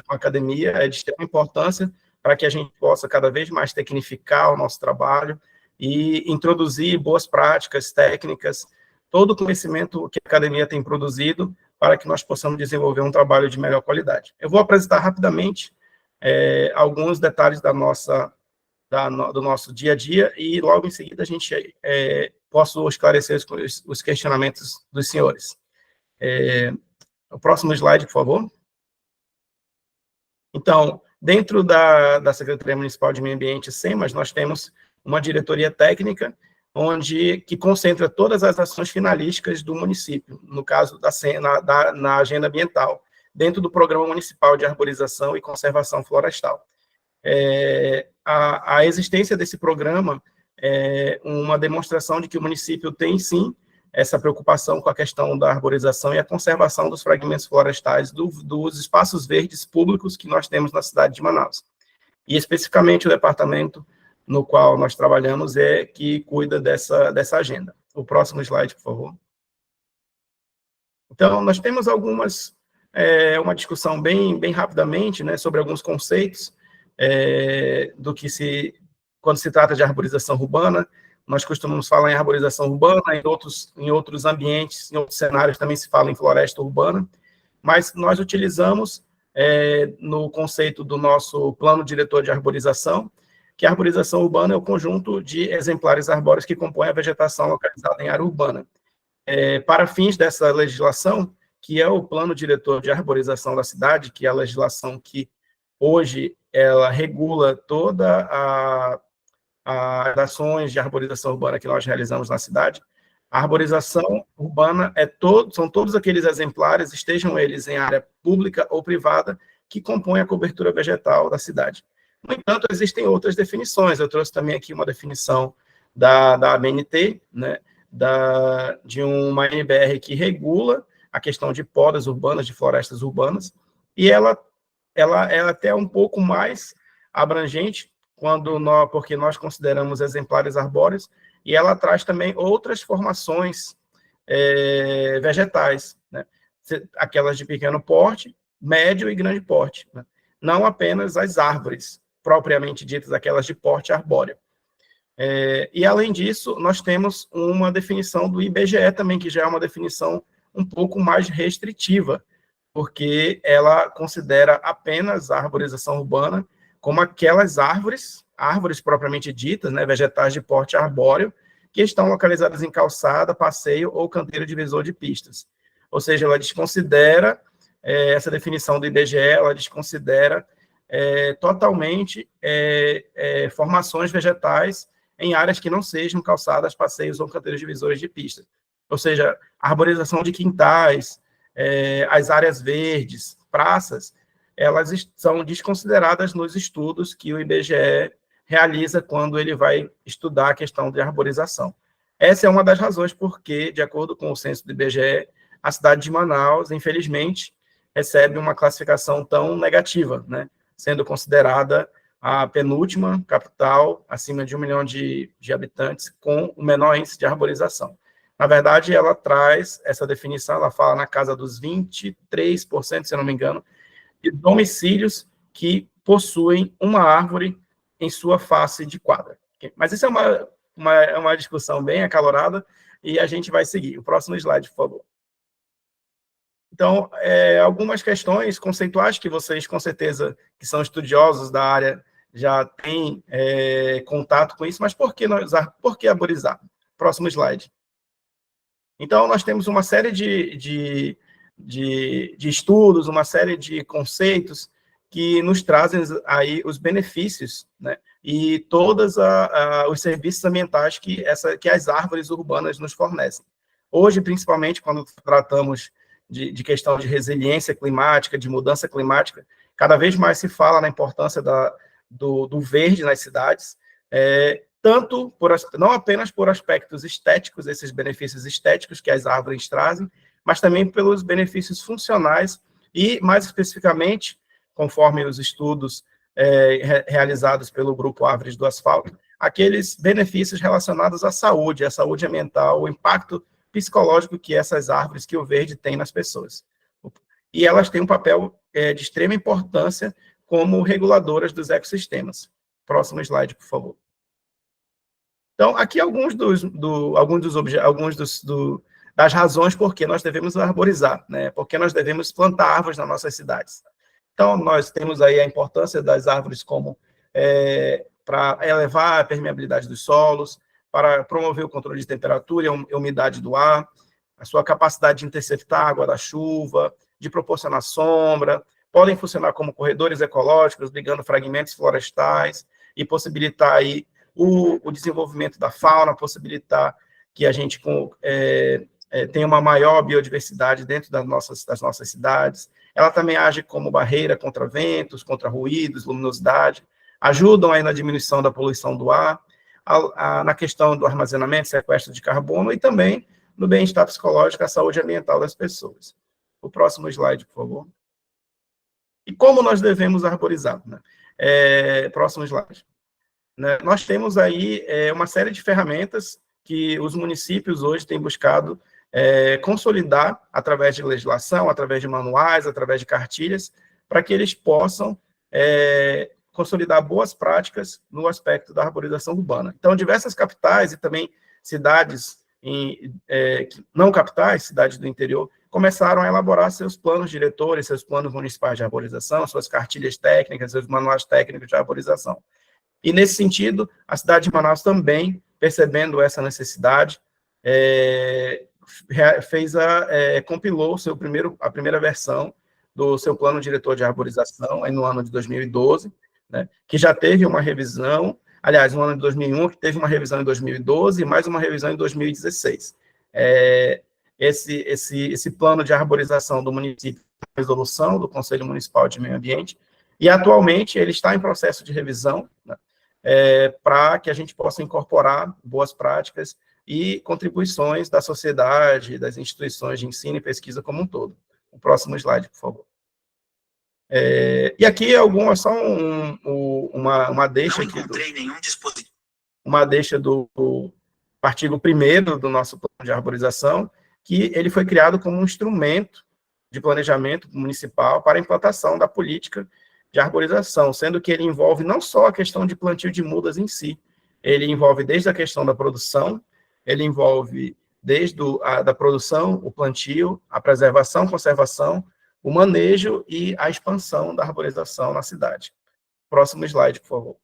com a academia é de extrema importância para que a gente possa cada vez mais tecnificar o nosso trabalho e introduzir boas práticas, técnicas, todo o conhecimento que a academia tem produzido para que nós possamos desenvolver um trabalho de melhor qualidade. Eu vou apresentar rapidamente alguns detalhes do nosso dia a dia e logo em seguida a gente posso esclarecer os questionamentos dos senhores. O próximo slide, por favor. Então, dentro da Secretaria Municipal de Meio Ambiente, SEMAS, nós temos uma diretoria técnica que concentra todas as ações finalísticas do município, no caso na agenda ambiental, dentro do Programa Municipal de Arborização e Conservação Florestal. A existência desse programa é uma demonstração de que o município tem, sim, essa preocupação com a questão da arborização e a conservação dos fragmentos florestais dos espaços verdes públicos que nós temos na cidade de Manaus. E, especificamente, o departamento no qual nós trabalhamos que cuida dessa agenda. O próximo slide, por favor. Então, nós temos uma discussão bem rapidamente, né, sobre alguns conceitos quando se trata de arborização urbana. Nós costumamos falar em arborização urbana, em outros ambientes, em outros cenários também se fala em floresta urbana, mas nós utilizamos no conceito do nosso plano diretor de arborização, que a arborização urbana é o conjunto de exemplares arbóreos que compõem a vegetação localizada em área urbana. Para fins dessa legislação, que é o plano diretor de arborização da cidade, que é a legislação que hoje ela regula toda as ações de arborização urbana que nós realizamos na cidade. A arborização urbana são todos aqueles exemplares, estejam eles em área pública ou privada, que compõem a cobertura vegetal da cidade. No entanto, existem outras definições. Eu trouxe também aqui uma definição da ABNT, né, de uma NBR que regula a questão de podas urbanas, de florestas urbanas, e ela é até um pouco mais abrangente, porque nós consideramos exemplares arbóreos, e ela traz também outras formações vegetais, né? Aquelas de pequeno porte, médio e grande porte, né? Não apenas as árvores, propriamente ditas, aquelas de porte arbóreo. E, além disso, nós temos uma definição do IBGE também, que já é uma definição um pouco mais restritiva, porque ela considera apenas a arborização urbana como aquelas árvores propriamente ditas, né, vegetais de porte arbóreo, que estão localizadas em calçada, passeio ou canteiro divisor de pistas. Ou seja, ela desconsidera, essa definição do IBGE, ela desconsidera totalmente formações vegetais em áreas que não sejam calçadas, passeios ou canteiros divisores de pistas. Ou seja, a arborização de quintais, as áreas verdes, praças, elas são desconsideradas nos estudos que o IBGE realiza quando ele vai estudar a questão de arborização. Essa é uma das razões porque, de acordo com o censo do IBGE, a cidade de Manaus, infelizmente, recebe uma classificação tão negativa, né, sendo considerada a penúltima capital, acima de 1 milhão de habitantes, com o menor índice de arborização. Na verdade, ela traz essa definição, ela fala na casa dos 23%, se eu não me engano, de domicílios que possuem uma árvore em sua face de quadra. Mas isso é uma discussão bem acalorada e a gente vai seguir. O próximo slide, por favor. Então, algumas questões conceituais que vocês, com certeza, que são estudiosos da área, já têm contato com isso, mas por que arborizar? Próximo slide. Então, nós temos uma série de estudos, uma série de conceitos que nos trazem aí os benefícios, né, e todos os serviços ambientais que as árvores urbanas nos fornecem. Hoje, principalmente, quando tratamos de questão de resiliência climática, de mudança climática, cada vez mais se fala na importância do verde nas cidades, não apenas por aspectos estéticos, esses benefícios estéticos que as árvores trazem, mas também pelos benefícios funcionais e, mais especificamente, conforme os estudos realizados pelo Grupo Árvores do Asfalto, aqueles benefícios relacionados à saúde ambiental, o impacto psicológico que essas árvores, que o verde tem nas pessoas. E elas têm um papel de extrema importância como reguladoras dos ecossistemas. Próximo slide, por favor. Então, aqui alguns das razões por que nós devemos arborizar, né? Por que nós devemos plantar árvores nas nossas cidades. Então, nós temos aí a importância das árvores como para elevar a permeabilidade dos solos, para promover o controle de temperatura e umidade do ar, a sua capacidade de interceptar a água da chuva, de proporcionar sombra, podem funcionar como corredores ecológicos, ligando fragmentos florestais e possibilitar aí o desenvolvimento da fauna, possibilitar que a gente tenha uma maior biodiversidade dentro das nossas cidades. Ela também age como barreira contra ventos, contra ruídos, luminosidade, ajudam aí na diminuição da poluição do ar, na questão do armazenamento, sequestro de carbono e também no bem-estar psicológico, a saúde ambiental das pessoas. O próximo slide, por favor. E como nós devemos arborizar? Né? Próximo slide. Né? Nós temos aí uma série de ferramentas que os municípios hoje têm buscado consolidar através de legislação, através de manuais, através de cartilhas, para que eles possam consolidar boas práticas no aspecto da arborização urbana. Então, diversas capitais e também cidades não capitais, cidades do interior, começaram a elaborar seus planos diretores, seus planos municipais de arborização, suas cartilhas técnicas, seus manuais técnicos de arborização. E, nesse sentido, a cidade de Manaus também, percebendo essa necessidade, compilou a primeira versão do seu plano diretor de arborização aí no ano de 2012, né, que já teve uma revisão, aliás, no ano de 2001, que teve uma revisão em 2012 e mais uma revisão em 2016. Esse plano de arborização do município, resolução do Conselho Municipal de Meio Ambiente, e atualmente ele está em processo de revisão, né, para que a gente possa incorporar boas práticas e contribuições da sociedade, das instituições de ensino e pesquisa como um todo. O próximo slide, por favor. E aqui só uma deixa aqui. Uma deixa do artigo 1º do nosso plano de arborização, que ele foi criado como um instrumento de planejamento municipal para a implantação da política de arborização, sendo que ele envolve não só a questão de plantio de mudas em si, ele envolve desde a questão da produção, ele envolve desde da produção, o plantio, a preservação, conservação, o manejo e a expansão da arborização na cidade. Próximo slide, por favor.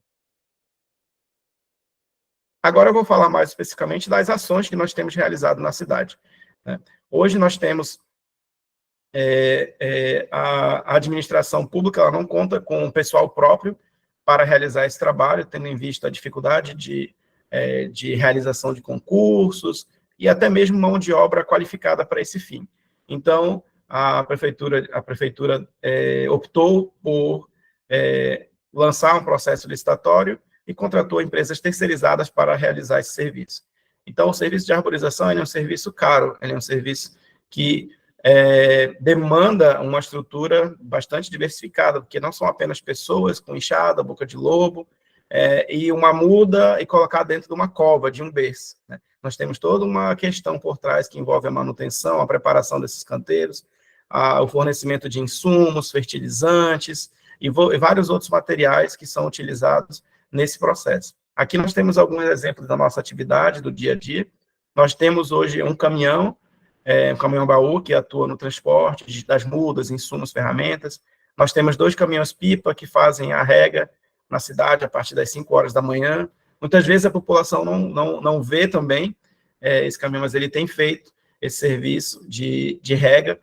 Agora eu vou falar mais especificamente das ações que nós temos realizado na cidade. Né? Hoje nós temos a administração pública, ela não conta com o pessoal próprio para realizar esse trabalho, tendo em vista a dificuldade de realização de concursos e até mesmo mão de obra qualificada para esse fim. Então, a prefeitura optou por lançar um processo licitatório e contratou empresas terceirizadas para realizar esse serviço. Então, o serviço de arborização é um serviço caro, ele é um serviço que demanda uma estrutura bastante diversificada, porque não são apenas pessoas com enxada, boca de lobo, e uma muda e colocar dentro de uma cova, de um berço. Né? Nós temos toda uma questão por trás que envolve a manutenção, a preparação desses canteiros, o fornecimento de insumos, fertilizantes e vários outros materiais que são utilizados nesse processo. Aqui nós temos alguns exemplos da nossa atividade, do dia a dia. Nós temos hoje um caminhão baú, que atua no transporte das mudas, insumos, ferramentas. Nós temos 2 caminhões-pipa que fazem a rega na cidade a partir das 5 horas da manhã. Muitas vezes a população não vê também esse caminhão, mas ele tem feito esse serviço de rega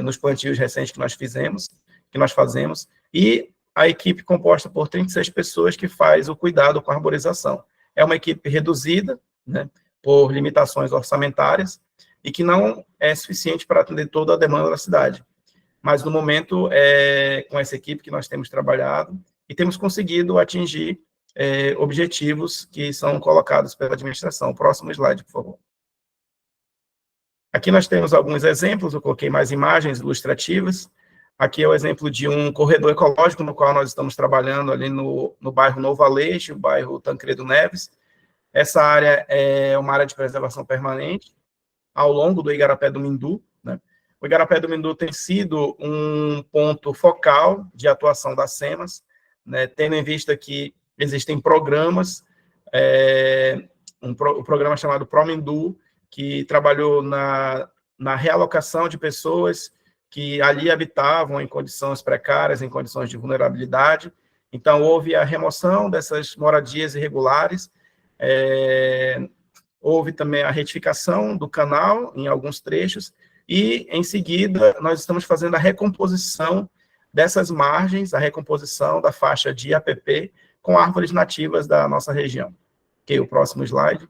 nos plantios recentes que nós fazemos, e a equipe composta por 36 pessoas que faz o cuidado com a arborização. É uma equipe reduzida, né, por limitações orçamentárias, e que não é suficiente para atender toda a demanda da cidade. Mas, no momento, com essa equipe que nós temos trabalhado, e temos conseguido atingir objetivos que são colocados pela administração. Próximo slide, por favor. Aqui nós temos alguns exemplos, eu coloquei mais imagens ilustrativas. Aqui é o exemplo de um corredor ecológico no qual nós estamos trabalhando ali no bairro Novo Aleixo, o bairro Tancredo Neves. Essa área é uma área de preservação permanente, ao longo do Igarapé do Mindu, né, O Igarapé do Mindu tem sido um ponto focal de atuação das SEMAS, né, tendo em vista que existem programas, o programa chamado ProMindu, que trabalhou na realocação de pessoas que ali habitavam em condições precárias, em condições de vulnerabilidade. Então, houve a remoção dessas moradias irregulares, houve também a retificação do canal em alguns trechos, e, em seguida, nós estamos fazendo a recomposição dessas margens, a recomposição da faixa de APP com árvores nativas da nossa região. Ok, o próximo slide.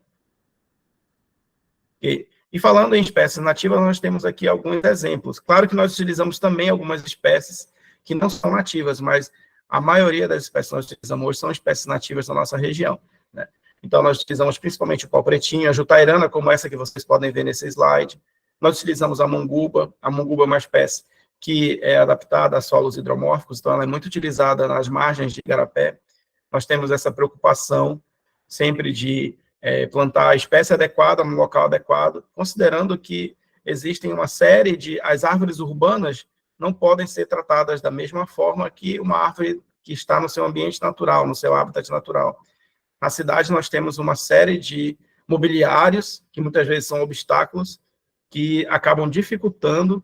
Okay. E falando em espécies nativas, nós temos aqui alguns exemplos. Claro que nós utilizamos também algumas espécies que não são nativas, mas a maioria das espécies que nós utilizamos hoje são espécies nativas da nossa região, né? Então, nós utilizamos principalmente o pau-pretinho, a jutairana, como essa que vocês podem ver nesse slide. Nós utilizamos a monguba é uma espécie que é adaptada a solos hidromórficos, então ela é muito utilizada nas margens de igarapé. Nós temos essa preocupação sempre de plantar a espécie adequada no local adequado, considerando que existem uma série de... As árvores urbanas não podem ser tratadas da mesma forma que uma árvore que está no seu ambiente natural, no seu habitat natural. Na cidade, nós temos uma série de mobiliários, que muitas vezes são obstáculos, que acabam dificultando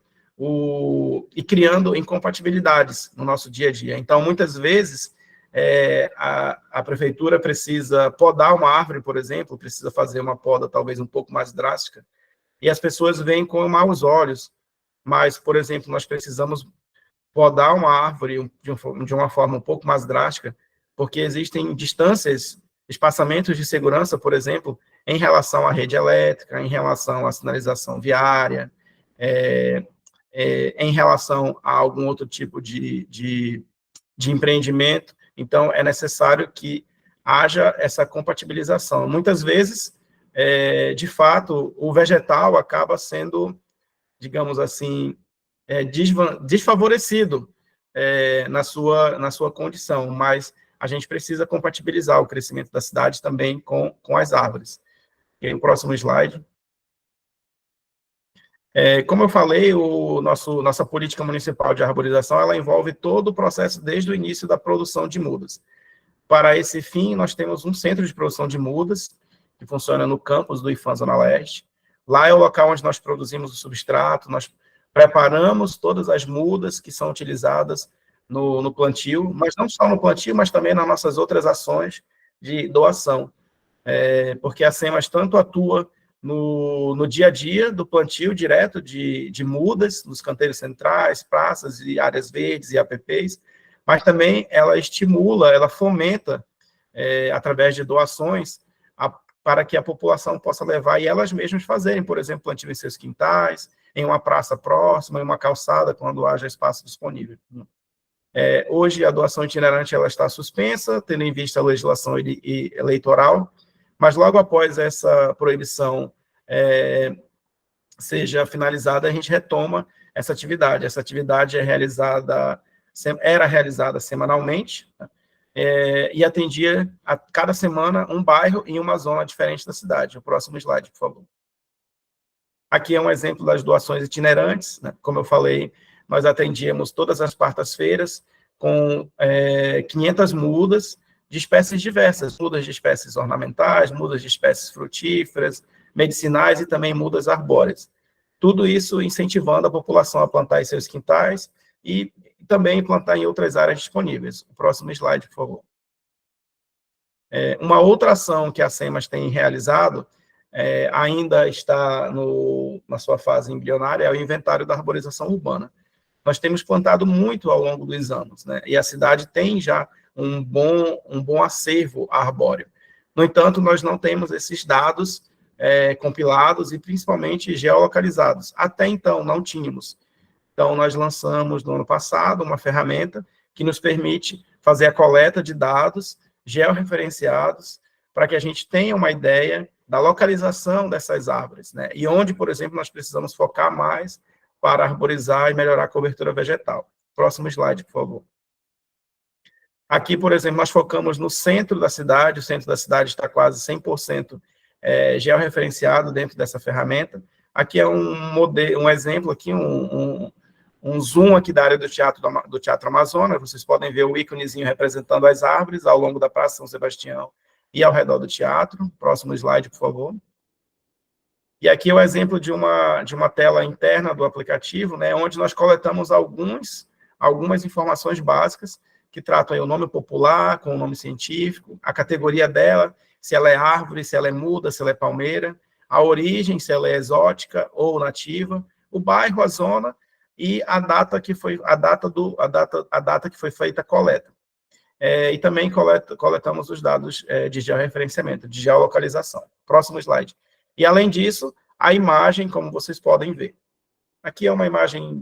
e criando incompatibilidades no nosso dia a dia. Então, muitas vezes, a prefeitura precisa podar uma árvore, por exemplo, precisa fazer uma poda talvez um pouco mais drástica, e as pessoas veem com maus olhos, mas, por exemplo, nós precisamos podar uma árvore de uma forma um pouco mais drástica, porque existem distâncias, espaçamentos de segurança, por exemplo, em relação à rede elétrica, em relação à sinalização viária, em relação a algum outro tipo de empreendimento. Então, é necessário que haja essa compatibilização. Muitas vezes, de fato, o vegetal acaba sendo, digamos assim, desfavorecido na sua condição, mas a gente precisa compatibilizar o crescimento da cidade também com as árvores. E o próximo slide. Como eu falei, nossa política municipal de arborização, ela envolve todo o processo desde o início da produção de mudas. Para esse fim, nós temos um centro de produção de mudas, que funciona no campus do IFAM Zona Leste. Lá é o local onde nós produzimos o substrato, nós preparamos todas as mudas que são utilizadas no plantio, mas não só no plantio, mas também nas nossas outras ações de doação. Porque a SEMAS tanto atua no dia a dia do plantio direto de mudas, nos canteiros centrais, praças e áreas verdes e APPs, mas também ela estimula, ela fomenta, através de doações, para que a população possa levar e elas mesmas fazerem, por exemplo, plantio em seus quintais, em uma praça próxima, em uma calçada, quando haja espaço disponível. Hoje, a doação itinerante ela está suspensa, tendo em vista a legislação eleitoral, mas logo após essa proibição seja finalizada, a gente retoma essa atividade. Essa atividade era realizada semanalmente, né? E atendia a cada semana um bairro em uma zona diferente da cidade. O próximo slide, por favor. Aqui é um exemplo das doações itinerantes, né? Como eu falei, nós atendíamos todas as quartas-feiras com 500 mudas de espécies diversas, mudas de espécies ornamentais, mudas de espécies frutíferas, medicinais e também mudas arbóreas. Tudo isso incentivando a população a plantar em seus quintais e também plantar em outras áreas disponíveis. O próximo slide, por favor. Uma outra ação que a SEMAS tem realizado, ainda está na sua fase embrionária, é o inventário da arborização urbana. Nós temos plantado muito ao longo dos anos, né? E a cidade tem já um bom acervo arbóreo. No entanto, nós não temos esses dados compilados e principalmente geolocalizados. Até então, não tínhamos. Então, nós lançamos no ano passado uma ferramenta que nos permite fazer a coleta de dados georreferenciados para que a gente tenha uma ideia da localização dessas árvores, né? E onde, por exemplo, nós precisamos focar mais para arborizar e melhorar a cobertura vegetal. Próximo slide, por favor. Aqui, por exemplo, nós focamos no centro da cidade, o centro da cidade está quase 100% georreferenciado dentro dessa ferramenta, Aqui é um exemplo, aqui, um zoom aqui da área do Teatro Amazonas. Vocês podem ver o íconezinho representando as árvores ao longo da Praça São Sebastião e ao redor do teatro. Próximo slide, por favor. E aqui é o exemplo de uma tela interna do aplicativo, né, onde nós coletamos algumas informações básicas que tratam aí o nome popular, com o nome científico, a categoria dela, se ela é árvore, se ela é muda, se ela é palmeira, a origem, se ela é exótica ou nativa, o bairro, a zona e a data que foi feita a coleta. E também coletamos os dados de georreferenciamento, de geolocalização. Próximo slide. E, além disso, a imagem, como vocês podem ver. Aqui é uma imagem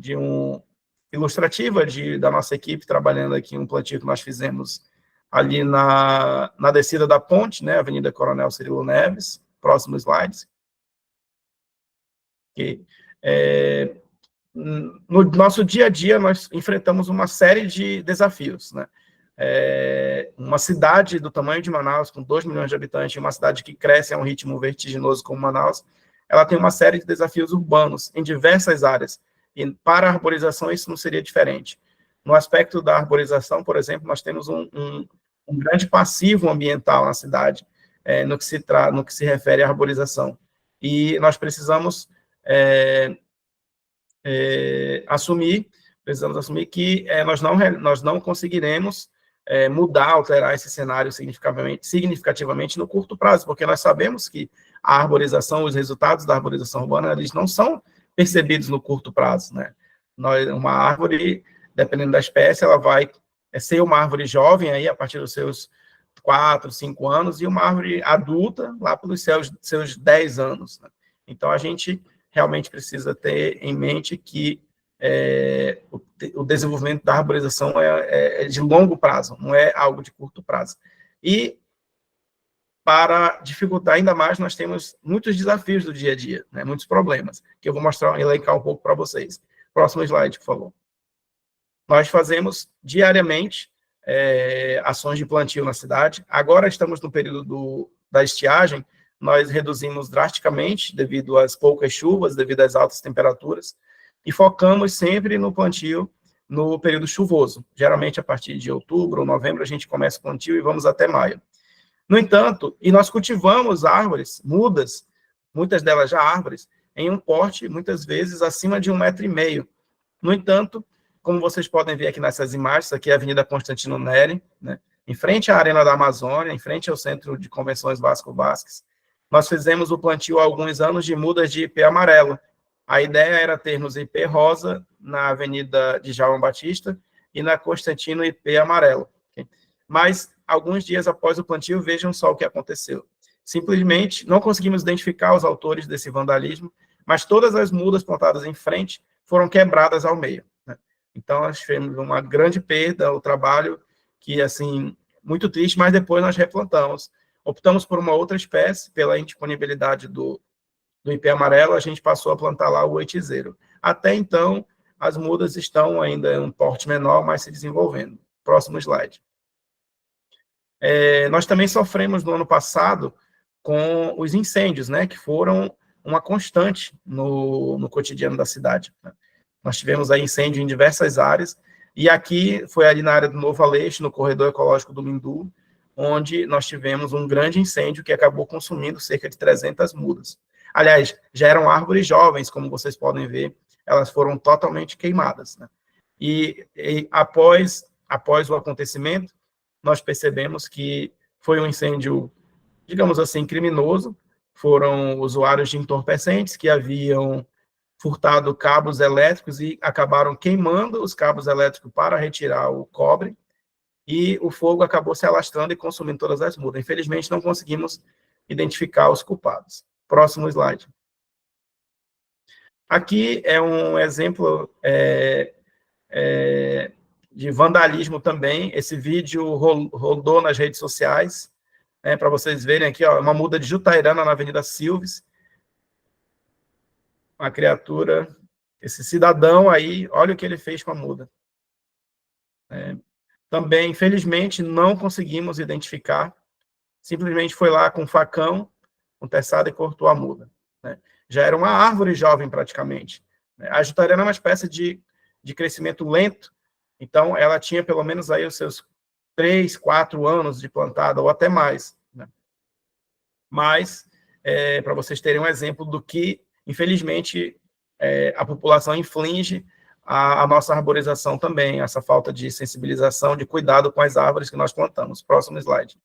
ilustrativa da nossa equipe, trabalhando aqui um plantio que nós fizemos ali na descida da ponte, né, Avenida Coronel Cirilo Neves. Próximo slide. Okay. No nosso dia a dia, nós enfrentamos uma série de desafios, né? Uma cidade do tamanho de Manaus, com 2 milhões de habitantes, uma cidade que cresce a um ritmo vertiginoso como Manaus, ela tem uma série de desafios urbanos em diversas áreas, e para a arborização isso não seria diferente. No aspecto da arborização, por exemplo, nós temos um grande passivo ambiental na cidade, no que se refere à arborização, e nós precisamos assumir que nós não conseguiremos mudar, alterar esse cenário significativamente no curto prazo, porque nós sabemos que a arborização, os resultados da arborização urbana, eles não são percebidos no curto prazo, né? Uma árvore, dependendo da espécie, ela vai ser uma árvore jovem aí a partir dos seus 4, 5 anos, e uma árvore adulta lá pelos seus 10 anos, né? Então, a gente realmente precisa ter em mente que o desenvolvimento da arborização é de longo prazo, não é algo de curto prazo. E, para dificultar ainda mais, nós temos muitos desafios do dia a dia, né, muitos problemas, que eu vou elencar um pouco para vocês. Próximo slide, por favor. Nós fazemos diariamente ações de plantio na cidade. Agora estamos no período da estiagem, nós reduzimos drasticamente devido às poucas chuvas, devido às altas temperaturas, e focamos sempre no plantio no período chuvoso. Geralmente, a partir de outubro ou novembro, a gente começa o plantio e vamos até maio. No entanto, nós cultivamos árvores, mudas, muitas delas já árvores, em um porte, muitas vezes, acima de 1,5 metro. No entanto, como vocês podem ver aqui nessas imagens, aqui é a Avenida Constantino Neri, né, em frente à Arena da Amazônia, em frente ao Centro de Convenções Vasco Vasques, nós fizemos o plantio há alguns anos de mudas de ipê amarelo. A ideia era termos ipê rosa na Avenida de João Batista e na Constantino ipê amarelo. Okay? Mas, alguns dias após o plantio, vejam só o que aconteceu. Simplesmente, não conseguimos identificar os autores desse vandalismo, mas todas as mudas plantadas em frente foram quebradas ao meio, né? Então, nós tivemos uma grande perda, o trabalho que, assim, muito triste, mas depois nós replantamos. Optamos por uma outra espécie, pela indisponibilidade do ipê amarelo, a gente passou a plantar lá o oitizeiro. Até então, as mudas estão ainda em um porte menor, mas se desenvolvendo. Próximo slide. Nós também sofremos no ano passado com os incêndios, né, que foram uma constante no cotidiano da cidade, né? Nós tivemos aí incêndio em diversas áreas, e aqui foi ali na área do Novo Aleixo, no corredor ecológico do Mindu, onde nós tivemos um grande incêndio que acabou consumindo cerca de 300 mudas. Aliás, já eram árvores jovens, como vocês podem ver, elas foram totalmente queimadas, né? E após o acontecimento, nós percebemos que foi um incêndio, digamos assim, criminoso. Foram usuários de entorpecentes que haviam furtado cabos elétricos e acabaram queimando os cabos elétricos para retirar o cobre, e o fogo acabou se alastrando e consumindo todas as mudas. Infelizmente, não conseguimos identificar os culpados. Próximo slide. Aqui é um exemplo de vandalismo também. Esse vídeo rodou nas redes sociais, né, para vocês verem aqui, ó, uma muda de Jutairana na Avenida Silves. Uma criatura, esse cidadão aí, olha o que ele fez com a muda. Também, infelizmente, não conseguimos identificar, simplesmente foi lá com um facão, com teçada e cortou a muda, né? já era uma árvore jovem praticamente. A jutariana é uma espécie de crescimento lento, então ela tinha pelo menos aí os seus 3, 4 anos de plantada, ou até mais. Né? Mas, para vocês terem um exemplo do que, infelizmente, a população inflige a nossa arborização também, essa falta de sensibilização, de cuidado com as árvores que nós plantamos. Próximo slide.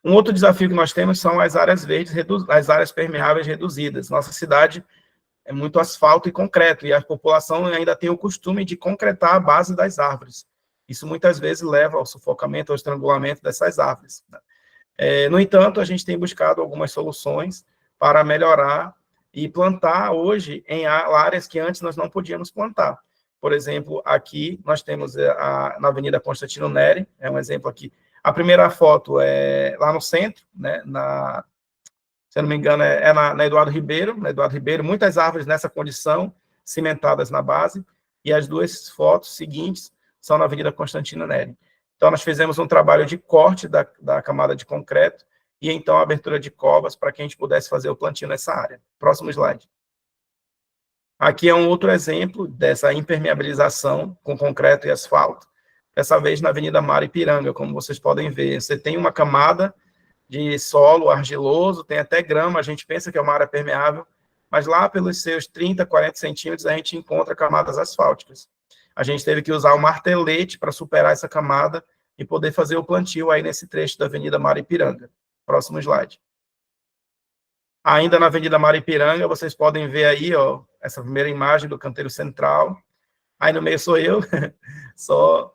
Um outro desafio que nós temos são as áreas verdes, as áreas permeáveis reduzidas. Nossa cidade é muito asfalto e concreto, e a população ainda tem o costume de concretar a base das árvores. Isso muitas vezes leva ao sufocamento, ao estrangulamento dessas árvores. No entanto, a gente tem buscado algumas soluções para melhorar e plantar hoje em áreas que antes nós não podíamos plantar. Por exemplo, aqui nós temos na Avenida Constantino Neri, é um exemplo aqui. A primeira foto é lá no centro, né, se eu não me engano, na Eduardo Ribeiro. Na Eduardo Ribeiro, muitas árvores nessa condição, cimentadas na base, e as duas fotos seguintes são na Avenida Constantino Neri. Então, nós fizemos um trabalho de corte da camada de concreto e, então, a abertura de covas para que a gente pudesse fazer o plantio nessa área. Próximo slide. Aqui é um outro exemplo dessa impermeabilização com concreto e asfalto, dessa vez na Avenida Mar Ipiranga, como vocês podem ver. Você tem uma camada de solo argiloso, tem até grama, a gente pensa que é uma área permeável, mas lá pelos seus 30, 40 centímetros a gente encontra camadas asfálticas. A gente teve que usar um martelete para superar essa camada e poder fazer o plantio aí nesse trecho da Avenida Mar Ipiranga. Próximo slide. Ainda na Avenida Mar Ipiranga, vocês podem ver aí, ó, essa primeira imagem do canteiro central. Aí no meio sou eu, só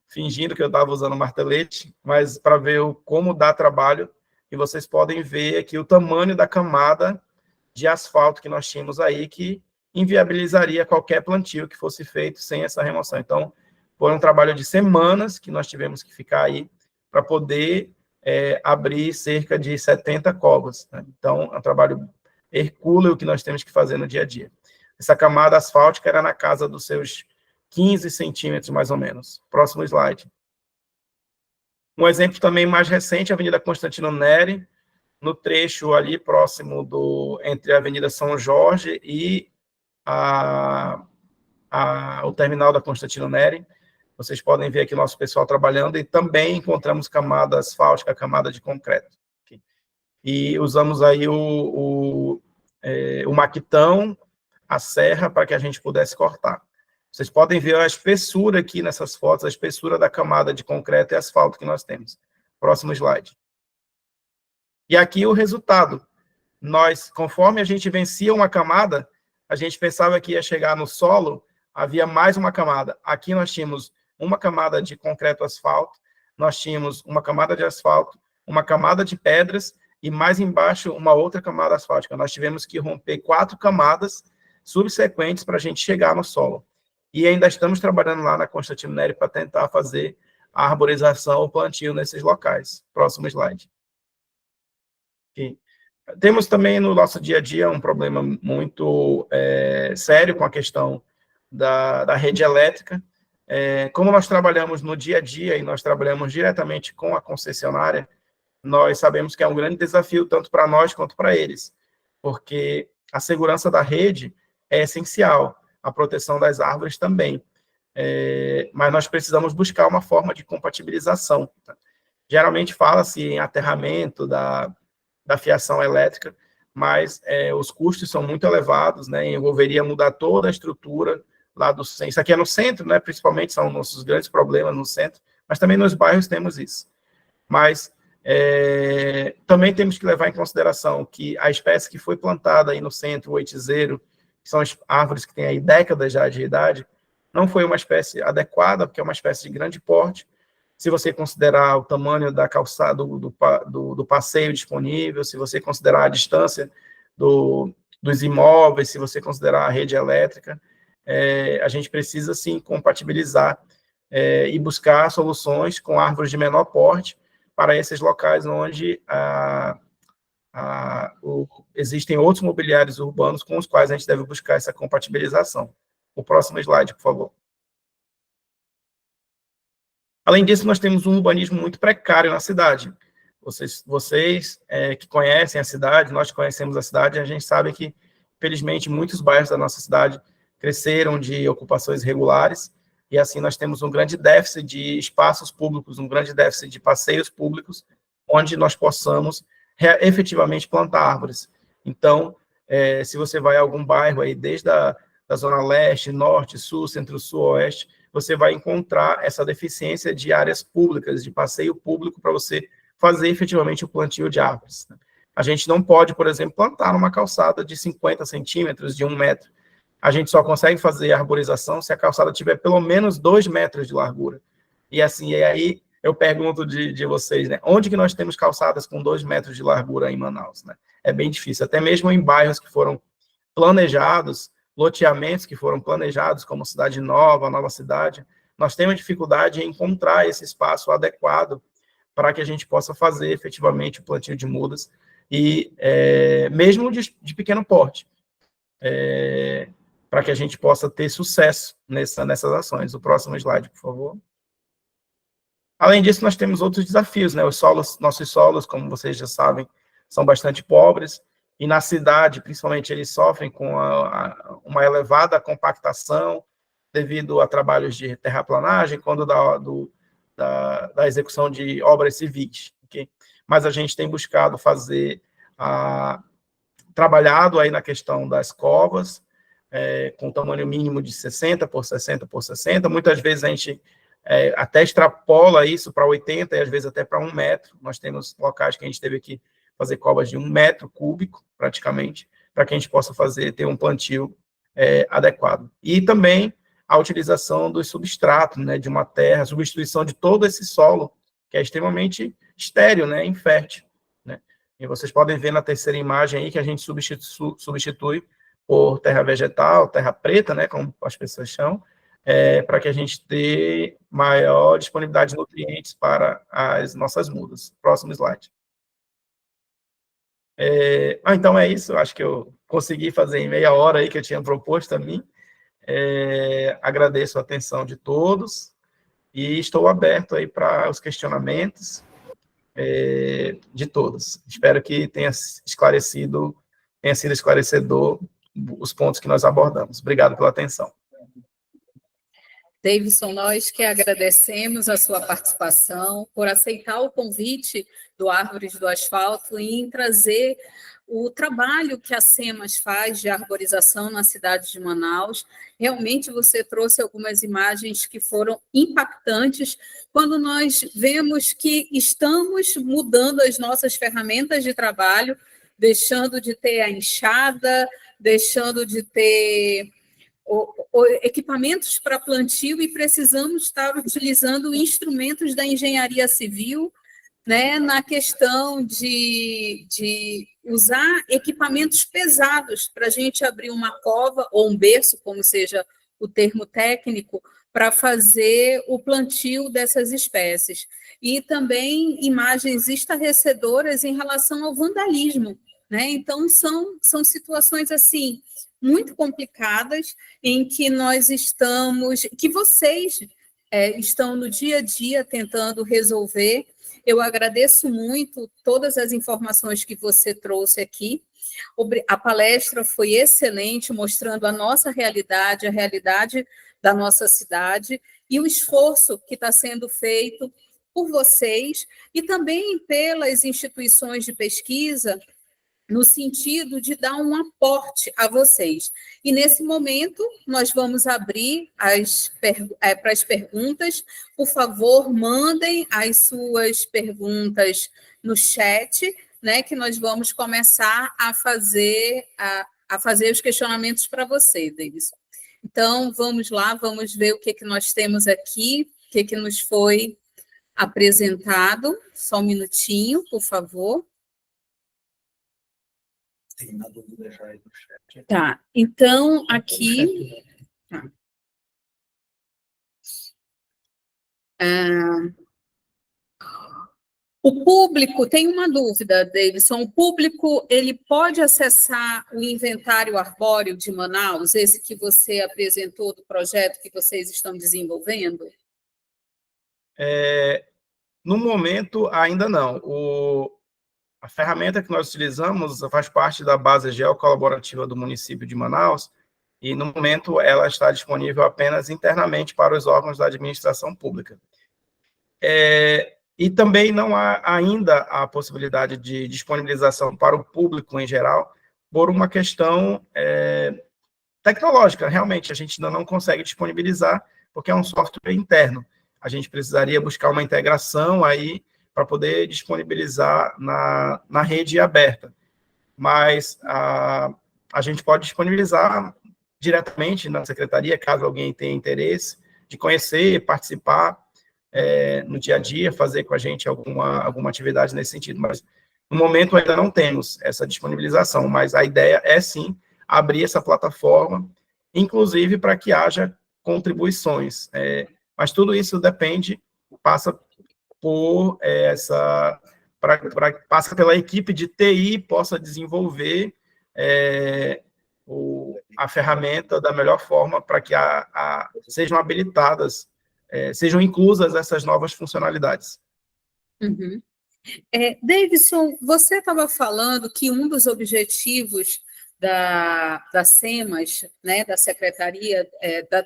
fingindo que eu estava usando martelete, mas para ver como dá trabalho, e vocês podem ver aqui o tamanho da camada de asfalto que nós tínhamos aí, que inviabilizaria qualquer plantio que fosse feito sem essa remoção. Então, foi um trabalho de semanas que nós tivemos que ficar aí para poder abrir cerca de 70 covas. Né? Então, é um trabalho hercúleo que nós temos que fazer no dia a dia. Essa camada asfáltica era na casa dos seus 15 centímetros, mais ou menos. Próximo slide. Um exemplo também mais recente, a Avenida Constantino Neri, no trecho ali próximo entre a Avenida São Jorge e o terminal da Constantino Neri. Vocês podem ver aqui o nosso pessoal trabalhando, e também encontramos camada asfáltica, camada de concreto. E usamos aí o maquitão, a serra, para que a gente pudesse cortar. Vocês podem ver a espessura aqui nessas fotos, a espessura da camada de concreto e asfalto que nós temos. Próximo slide. E aqui o resultado. Conforme a gente vencia uma camada, a gente pensava que ia chegar no solo, havia mais uma camada. Aqui nós tínhamos uma camada de concreto asfalto, nós tínhamos uma camada de asfalto, uma camada de pedras, e mais embaixo uma outra camada asfáltica. Nós tivemos que romper 4 camadas subsequentes para a gente chegar no solo. E ainda estamos trabalhando lá na Constantino Neri para tentar fazer a arborização, o plantio nesses locais. Próximo slide. Aqui. Temos também no nosso dia a dia um problema muito sério com a questão da rede elétrica. Como nós trabalhamos no dia a dia e nós trabalhamos diretamente com a concessionária, nós sabemos que é um grande desafio tanto para nós quanto para eles, porque a segurança da rede é essencial, a proteção das árvores também, mas nós precisamos buscar uma forma de compatibilização. Tá? Geralmente fala-se em aterramento da fiação elétrica, mas os custos são muito elevados, né, envolveria mudar toda a estrutura lá do centro. Isso aqui é no centro, né, principalmente são nossos grandes problemas no centro, mas também nos bairros temos isso. Mas também temos que levar em consideração que a espécie que foi plantada aí no centro, o oitizeiro, que são as árvores que têm aí décadas já de idade, não foi uma espécie adequada, porque é uma espécie de grande porte. Se você considerar o tamanho da calçada, do passeio disponível, se você considerar a distância dos imóveis, se você considerar a rede elétrica, a gente precisa, sim, compatibilizar e buscar soluções com árvores de menor porte para esses locais onde existem outros mobiliários urbanos com os quais a gente deve buscar essa compatibilização. O próximo slide, por favor. Além disso, nós temos um urbanismo muito precário na cidade. Vocês que conhecem a cidade, nós que conhecemos a cidade, a gente sabe que, felizmente, muitos bairros da nossa cidade cresceram de ocupações irregulares, e assim nós temos um grande déficit de espaços públicos, um grande déficit de passeios públicos, onde nós possamos efetivamente plantar árvores. Então, se você vai a algum bairro aí, desde da Zona Leste, Norte, Sul, Centro-Sul, Oeste, você vai encontrar essa deficiência de áreas públicas, de passeio público, para você fazer efetivamente o plantio de árvores. A gente não pode, por exemplo, plantar uma calçada de 50 centímetros, de 1 metro. A gente só consegue fazer a arborização se a calçada tiver pelo menos 2 metros de largura. E assim, aí eu pergunto de vocês, né? Onde que nós temos calçadas com 2 metros de largura em Manaus, né? É bem difícil, até mesmo em bairros que foram planejados, loteamentos que foram planejados, como Cidade Nova, Nova Cidade, nós temos dificuldade em encontrar esse espaço adequado para que a gente possa fazer efetivamente o plantio de mudas, e mesmo de pequeno porte, para que a gente possa ter sucesso nessas ações. O próximo slide, por favor. Além disso, nós temos outros desafios, né? Nossos solos, como vocês já sabem, são bastante pobres, e na cidade, principalmente, eles sofrem com uma elevada compactação devido a trabalhos de terraplanagem, quando da execução de obras civis. Okay? Mas a gente tem buscado trabalhado aí na questão das covas, com tamanho mínimo de 60 por 60 por 60. Muitas vezes a gente até extrapola isso para 80 e às vezes até para 1 metro. Nós temos locais que a gente teve que fazer covas de 1 metro cúbico, praticamente, para que a gente possa ter um plantio adequado. E também a utilização do substrato, né, de uma terra, substituição de todo esse solo, que é extremamente estéril, né, infértil. Né? E vocês podem ver na terceira imagem aí que a gente substitui por terra vegetal, terra preta, né, como as pessoas chamam, para que a gente tenha maior disponibilidade de nutrientes para as nossas mudas. Próximo slide. Então é isso, eu acho que eu consegui fazer em meia hora aí que eu tinha proposto a mim. Agradeço a atenção de todos e estou aberto aí para os questionamentos de todos. Espero que tenha sido esclarecedor os pontos que nós abordamos. Obrigado pela atenção. Davidson, nós que agradecemos a sua participação, por aceitar o convite do Árvores do Asfalto em trazer o trabalho que a SEMAS faz de arborização na cidade de Manaus. Realmente você trouxe algumas imagens que foram impactantes quando nós vemos que estamos mudando as nossas ferramentas de trabalho, deixando de ter a enxada, deixando de ter equipamentos para plantio, e precisamos estar utilizando instrumentos da engenharia civil, né, na questão de usar equipamentos pesados para a gente abrir uma cova ou um berço, como seja o termo técnico, para fazer o plantio dessas espécies. E também imagens estarrecedoras em relação ao vandalismo, né? Então, são situações assim muito complicadas, em que nós estamos, que vocês estão no dia a dia tentando resolver. Eu agradeço muito todas as informações que você trouxe aqui. A palestra foi excelente, mostrando a nossa realidade, a realidade da nossa cidade, e o esforço que está sendo feito por vocês e também pelas instituições de pesquisa, no sentido de dar um aporte a vocês. E, nesse momento, nós vamos abrir para as perguntas. Por favor, mandem as suas perguntas no chat, né, que nós vamos começar a fazer os questionamentos para você, Davidson. Então, vamos lá, vamos ver o que nós temos aqui, o que nos foi apresentado. Só um minutinho, por favor. Tem na dúvida já aí no chat. Tá, então aqui. Tá. O público tem uma dúvida, Davidson. O público ele pode acessar o inventário arbóreo de Manaus, esse que você apresentou do projeto que vocês estão desenvolvendo? No momento, ainda não. A ferramenta que nós utilizamos faz parte da base geocolaborativa do município de Manaus, e, no momento, ela está disponível apenas internamente para os órgãos da administração pública. E também não há ainda a possibilidade de disponibilização para o público em geral, por uma questão tecnológica. Realmente, a gente ainda não consegue disponibilizar, porque é um software interno. A gente precisaria buscar uma integração aí para poder disponibilizar na rede aberta. Mas a gente pode disponibilizar diretamente na secretaria, caso alguém tenha interesse de conhecer, participar no dia a dia, fazer com a gente alguma atividade nesse sentido. Mas, no momento, ainda não temos essa disponibilização, mas a ideia é, sim, abrir essa plataforma, inclusive para que haja contribuições. Mas tudo isso passa por passa pela equipe de TI possa desenvolver a ferramenta da melhor forma para que sejam habilitadas, sejam inclusas essas novas funcionalidades. Uhum. Davidson, você estava falando que um dos objetivos da SEMAS, né, da Secretaria,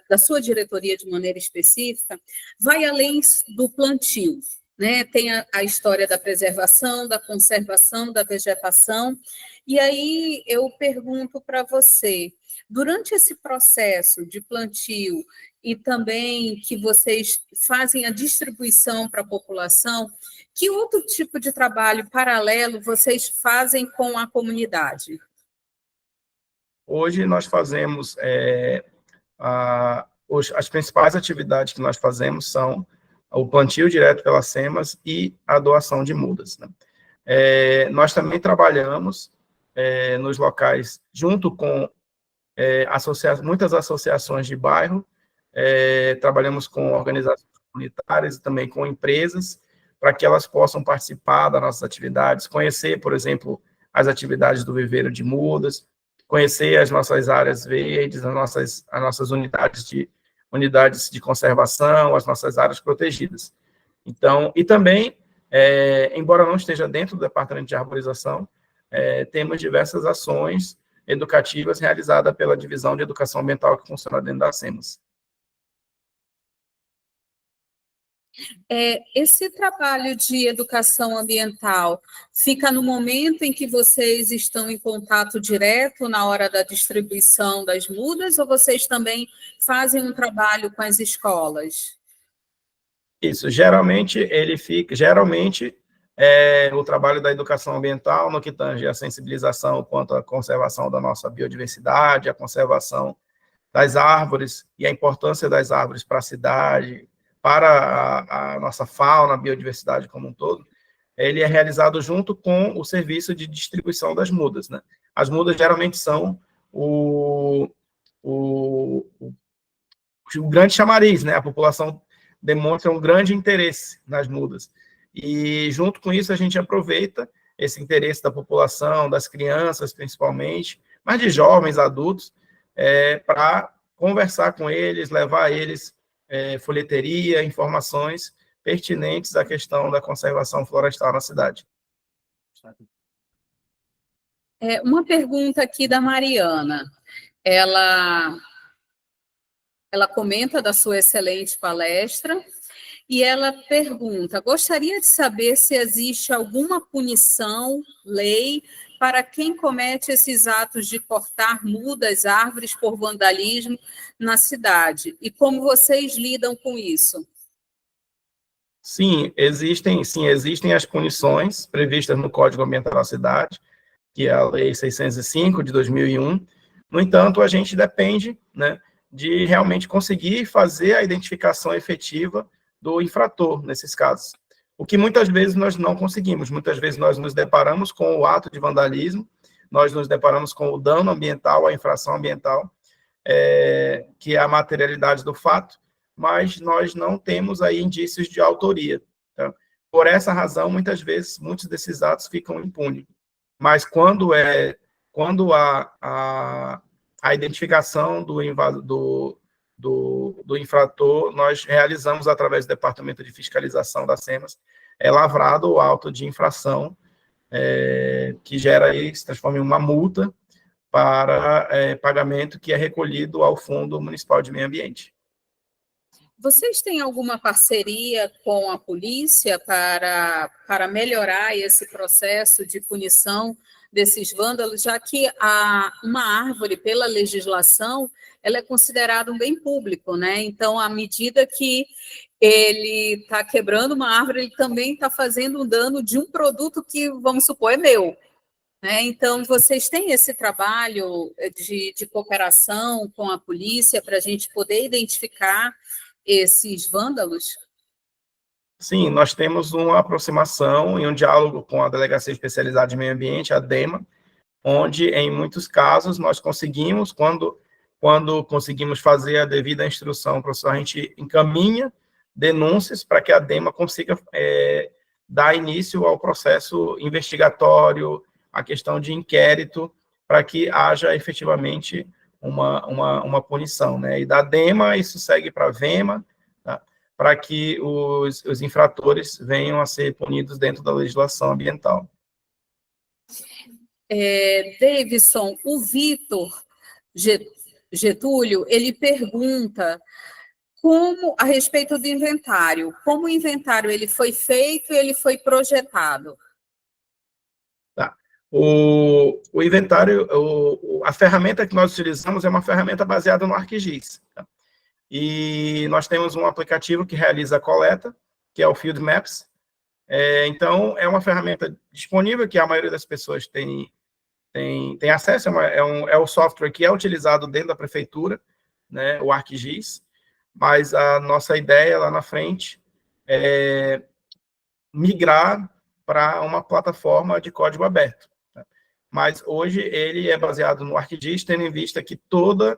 da sua diretoria de maneira específica, vai além do plantio, né? Tem a história da preservação, da conservação da vegetação, e aí eu pergunto para você, durante esse processo de plantio e também que vocês fazem a distribuição para a população, que outro tipo de trabalho paralelo vocês fazem com a comunidade? Hoje nós fazemos, as principais atividades que nós fazemos são o plantio direto pelas SEMAS e a doação de mudas, né? Nós também trabalhamos nos locais, junto com muitas associações de bairro, trabalhamos com organizações comunitárias e também com empresas, para que elas possam participar das nossas atividades, conhecer, por exemplo, as atividades do viveiro de mudas, conhecer as nossas áreas verdes, as nossas unidades de conservação, as nossas áreas protegidas. Então, e também, embora não esteja dentro do departamento de arborização, temos diversas ações educativas realizadas pela Divisão de Educação Ambiental que funciona dentro da SEMAS. Esse trabalho de educação ambiental fica no momento em que vocês estão em contato direto na hora da distribuição das mudas, ou vocês também fazem um trabalho com as escolas? Isso, geralmente o trabalho da educação ambiental no que tange a sensibilização quanto à conservação da nossa biodiversidade, a conservação das árvores e a importância das árvores para a cidade, para a nossa fauna, a biodiversidade como um todo, ele é realizado junto com o serviço de distribuição das mudas, né? As mudas geralmente são o grande chamariz, né? A população demonstra um grande interesse nas mudas. E, junto com isso, a gente aproveita esse interesse da população, das crianças, principalmente, mas de jovens, adultos, para conversar com eles, levar a eles folheteria, informações pertinentes à questão da conservação florestal na cidade. Uma pergunta aqui da Mariana. Ela comenta da sua excelente palestra e ela pergunta: gostaria de saber se existe alguma punição, lei, para quem comete esses atos de cortar mudas, árvores por vandalismo na cidade, e como vocês lidam com isso? Sim, existem as punições previstas no Código Ambiental da Cidade, que é a Lei 605 de 2001. No entanto, a gente depende, né, de realmente conseguir fazer a identificação efetiva do infrator nesses casos. O que muitas vezes nós não conseguimos. Muitas vezes nós nos deparamos com o ato de vandalismo, nós nos deparamos com o dano ambiental, a infração ambiental, que é a materialidade do fato, mas nós não temos aí indícios de autoria. Tá? Por essa razão, muitas vezes, muitos desses atos ficam impunes. Mas quando a identificação do infrator, nós realizamos, através do Departamento de Fiscalização da SEMAS, é lavrado o auto de infração, que gera aí, se transforma em uma multa para pagamento que é recolhido ao Fundo Municipal de Meio Ambiente. Vocês têm alguma parceria com a polícia para melhorar esse processo de punição desses vândalos, já que uma árvore, pela legislação, ela é considerada um bem público, né? Então, à medida que ele está quebrando uma árvore, ele também está fazendo um dano de um produto que, vamos supor, é meu. Né? Então, vocês têm esse trabalho de cooperação com a polícia para a gente poder identificar esses vândalos? Sim, nós temos uma aproximação e um diálogo com a Delegacia Especializada de Meio Ambiente, a DEMA, onde, em muitos casos, nós conseguimos, quando conseguimos fazer a devida instrução processual, a gente encaminha denúncias para que a DEMA consiga dar início ao processo investigatório, a questão de inquérito, para que haja efetivamente uma punição, né? E da DEMA, isso segue para a VEMA, tá? Para que os infratores venham a ser punidos dentro da legislação ambiental. Davidson, o Vitor Getúlio, ele pergunta a respeito do inventário, como o inventário ele foi feito e ele foi projetado. Tá. O inventário, a ferramenta que nós utilizamos é uma ferramenta baseada no ArcGIS. Tá? E nós temos um aplicativo que realiza a coleta, que é o Field Maps. Então, é uma ferramenta disponível que a maioria das pessoas tem acesso, é o software que é utilizado dentro da prefeitura, né, o ArcGIS, mas a nossa ideia lá na frente é migrar para uma plataforma de código aberto. Tá? Mas hoje ele é baseado no ArcGIS, tendo em vista que toda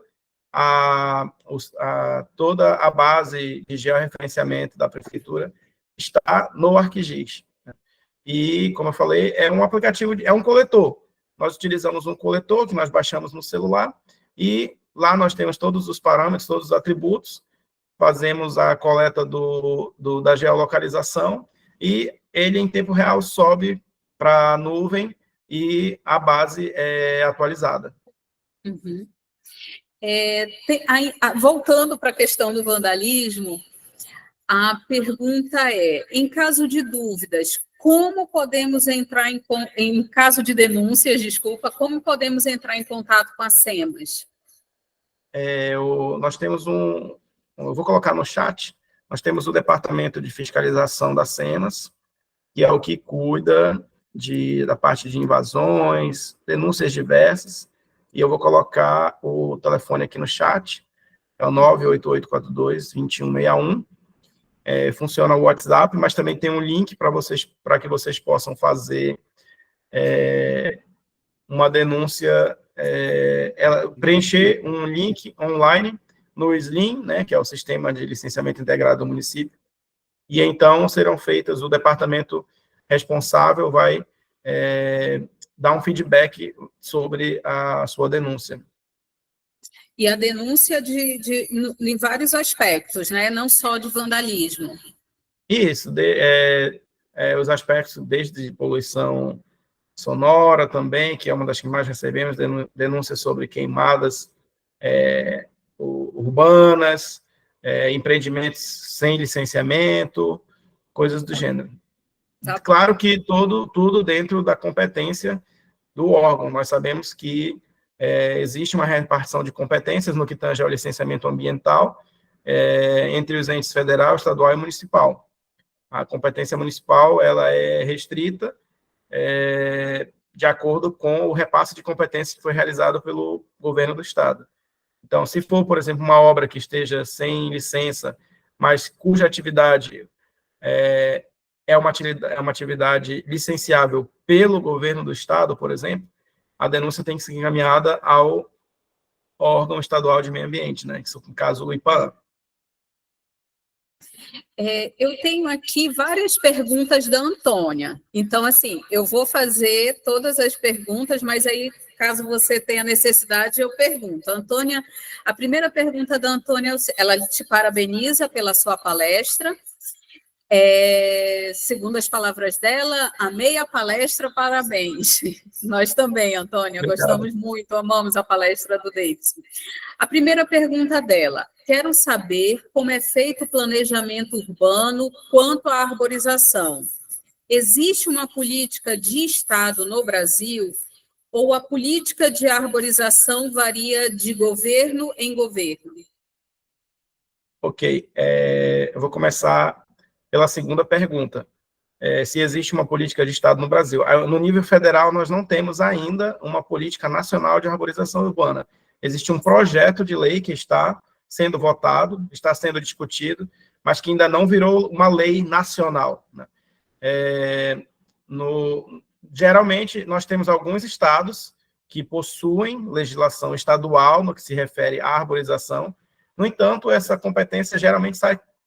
a base de georreferenciamento da prefeitura está no ArcGIS. Né? E, como eu falei, é um aplicativo, é um coletor. Nós utilizamos um coletor que nós baixamos no celular e lá nós temos todos os parâmetros, todos os atributos, fazemos a coleta da geolocalização e ele, em tempo real, sobe para a nuvem e a base é atualizada. Uhum. Voltando para a questão do vandalismo, a pergunta é, em caso de dúvidas, como podemos entrar em caso de denúncias, desculpa, como podemos entrar em contato com a SEMAS? Nós temos eu vou colocar no chat, nós temos o Departamento de Fiscalização da SEMAS, que é o que cuida da parte de invasões, denúncias diversas, e eu vou colocar o telefone aqui no chat, é o 98842-2161, funciona o WhatsApp, mas também tem um link para que vocês possam fazer uma denúncia, preencher um link online no SLIM, né, que é o Sistema de Licenciamento Integrado do município, e então serão feitas, o departamento responsável vai dar um feedback sobre a sua denúncia. E a denúncia em vários aspectos, né? Não só de vandalismo. Isso, os aspectos desde poluição sonora também, que é uma das que mais recebemos, denúncias sobre queimadas urbanas, empreendimentos sem licenciamento, coisas do gênero. Tá. Claro que tudo dentro da competência do órgão. Nós sabemos que existe uma repartição de competências no que tange ao licenciamento ambiental entre os entes federal, estadual e municipal. A competência municipal ela é restrita de acordo com o repasse de competências que foi realizado pelo governo do estado. Então, se for, por exemplo, uma obra que esteja sem licença, mas cuja atividade é uma atividade licenciável pelo governo do estado, por exemplo, a denúncia tem que ser encaminhada ao órgão estadual de meio ambiente, né? No caso, o IPAAM. Eu tenho aqui várias perguntas da Antônia. Então, assim, eu vou fazer todas as perguntas, mas aí, caso você tenha necessidade, eu pergunto. Antônia, a primeira pergunta da Antônia, ela te parabeniza pela sua palestra Segundo as palavras dela, amei a palestra, parabéns. Nós também, Antônia, gostamos muito, amamos a palestra do Davidson. A primeira pergunta dela: quero saber como é feito o planejamento urbano quanto à arborização. Existe uma política de Estado no Brasil ou a política de arborização varia de governo em governo? Ok, eu vou começar pela segunda pergunta, se existe uma política de Estado no Brasil. No nível federal, nós não temos ainda uma política nacional de arborização urbana. Existe um projeto de lei que está sendo votado, está sendo discutido, mas que ainda não virou uma lei nacional, né? Geralmente, nós temos alguns estados que possuem legislação estadual no que se refere à arborização. No entanto, essa competência geralmente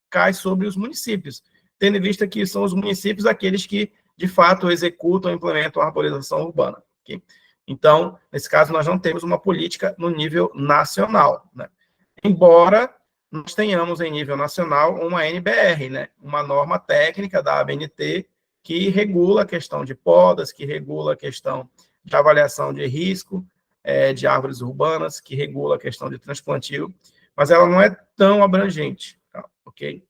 cai sobre os municípios, tendo em vista que são os municípios aqueles que, de fato, executam e implementam a arborização urbana. Okay? Então, nesse caso, nós não temos uma política no nível nacional, né? Embora nós tenhamos em nível nacional uma NBR, né? Uma norma técnica da ABNT que regula a questão de podas, que regula a questão de avaliação de risco de árvores urbanas, que regula a questão de transplantio, mas ela não é tão abrangente, tá? Ok?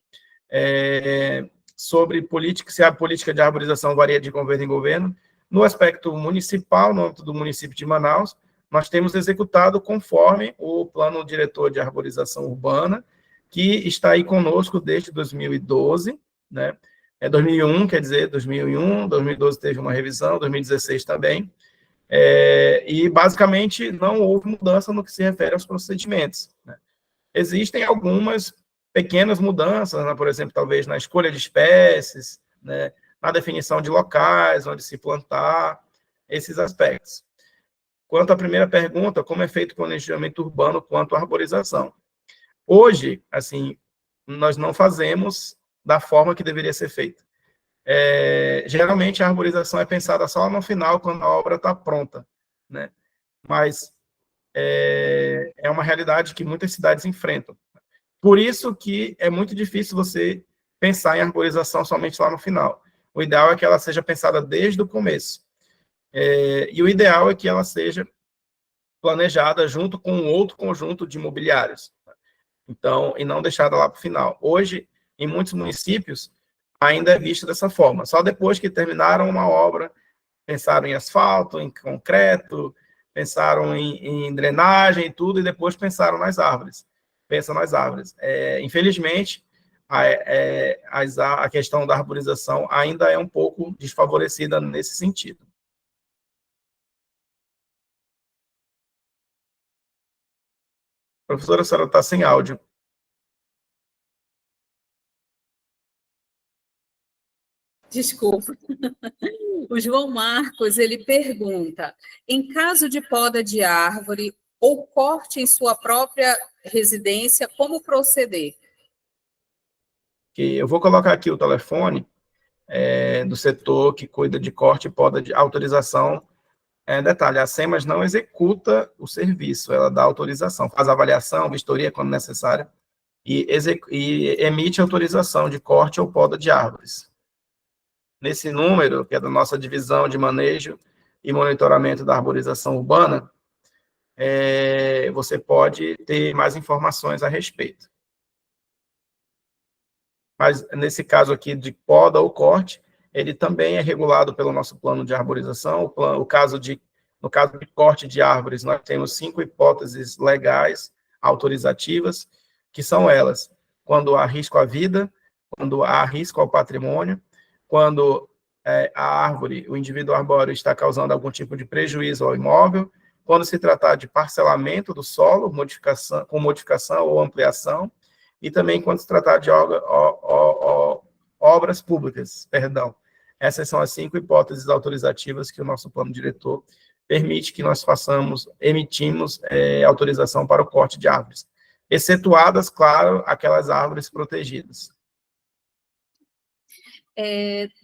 Sobre política, se a política de arborização varia de governo em governo, no aspecto municipal, no âmbito do município de Manaus, nós temos executado conforme o Plano Diretor de Arborização Urbana, que está aí conosco desde 2012, né? 2001, quer dizer, 2001, 2012 teve uma revisão, 2016 também, e basicamente não houve mudança no que se refere aos procedimentos, né? Existem algumas pequenas mudanças, né? Por exemplo, talvez na escolha de espécies, né? Na definição de locais onde se plantar, esses aspectos. Quanto à primeira pergunta, como é feito o planejamento urbano quanto à arborização? Hoje, assim, nós não fazemos da forma que deveria ser feita. Geralmente, a arborização é pensada só no final, quando a obra está pronta, né? Mas é uma realidade que muitas cidades enfrentam. Por isso que é muito difícil você pensar em arborização somente lá no final. O ideal é que ela seja pensada desde o começo. E o ideal é que ela seja planejada junto com um outro conjunto de imobiliários. Então, e não deixada lá para o final. Hoje, em muitos municípios, ainda é visto dessa forma. Só depois que terminaram uma obra, pensaram em asfalto, em concreto, pensaram em drenagem e tudo, e depois pensaram nas árvores. Pensam nas árvores. Infelizmente, a questão da arborização ainda é um pouco desfavorecida nesse sentido. Professora, a senhora está sem áudio. Desculpa. O João Marcos, ele pergunta, em caso de poda de árvore ou corte em sua própria residência, como proceder? Eu vou colocar aqui o telefone do setor que cuida de corte e poda de autorização. Detalhe, a SEMAS não executa o serviço, ela dá autorização, faz avaliação, vistoria quando necessário, e emite autorização de corte ou poda de árvores. Nesse número, que é da nossa divisão de manejo e monitoramento da arborização urbana, você pode ter mais informações a respeito. Mas, nesse caso aqui de poda ou corte, ele também é regulado pelo nosso plano de arborização. No caso de corte de árvores, nós temos 5 hipóteses legais autorizativas, que são elas: quando há risco à vida, quando há risco ao patrimônio, quando a árvore, o indivíduo arbóreo está causando algum tipo de prejuízo ao imóvel, quando se tratar de parcelamento do solo, com modificação ou ampliação, e também quando se tratar de obras públicas, perdão. Essas são as 5 hipóteses autorizativas que o nosso plano diretor permite que nós emitimos autorização para o corte de árvores, excetuadas, claro, aquelas árvores protegidas.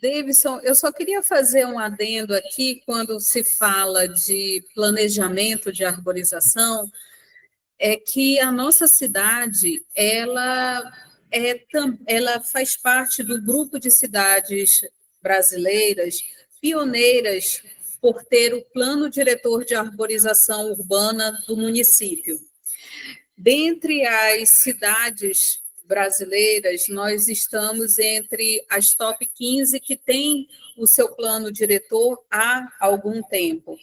Davidson, eu só queria fazer um adendo aqui, quando se fala de planejamento de arborização, é que a nossa cidade, ela ela faz parte do grupo de cidades brasileiras pioneiras por ter o plano diretor de arborização urbana do município. Dentre as cidades brasileiras, nós estamos entre as top 15 que têm o seu plano diretor há algum tempo.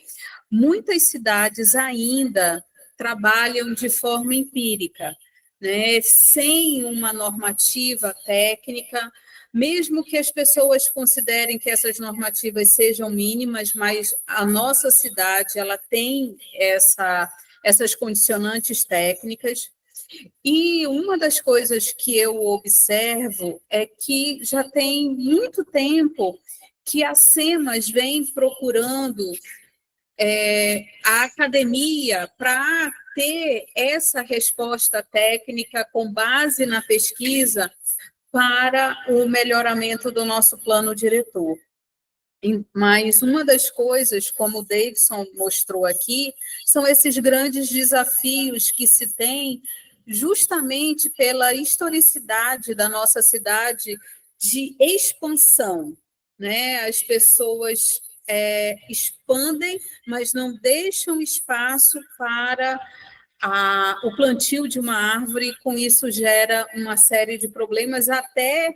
Muitas cidades ainda trabalham de forma empírica, né, sem uma normativa técnica, mesmo que as pessoas considerem que essas normativas sejam mínimas, mas a nossa cidade ela tem essas condicionantes técnicas. E uma das coisas que eu observo é que já tem muito tempo que a SEMAS vem procurando a academia para ter essa resposta técnica com base na pesquisa para o melhoramento do nosso plano diretor. Mas uma das coisas, como o Davidson mostrou aqui, são esses grandes desafios que se tem justamente pela historicidade da nossa cidade de expansão, né? As pessoas expandem, mas não deixam espaço para o plantio de uma árvore, com isso gera uma série de problemas, até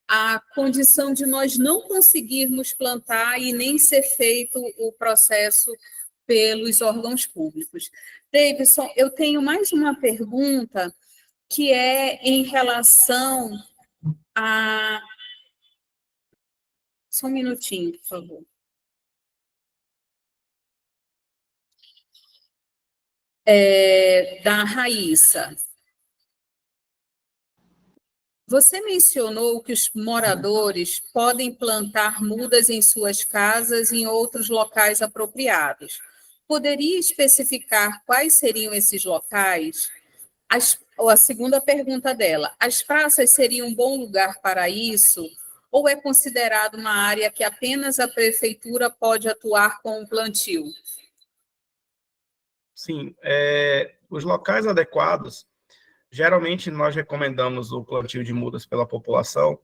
a condição de nós não conseguirmos plantar e nem ser feito o processo pelos órgãos públicos. Davidson, eu tenho mais uma pergunta, que é em relação a... Só um minutinho, por favor. Da Raíssa. Você mencionou que os moradores podem plantar mudas em suas casas e em outros locais apropriados. Poderia especificar quais seriam esses locais? A segunda pergunta dela, as praças seriam um bom lugar para isso? Ou é considerado uma área que apenas a prefeitura pode atuar com o plantio? Sim, os locais adequados, geralmente nós recomendamos o plantio de mudas pela população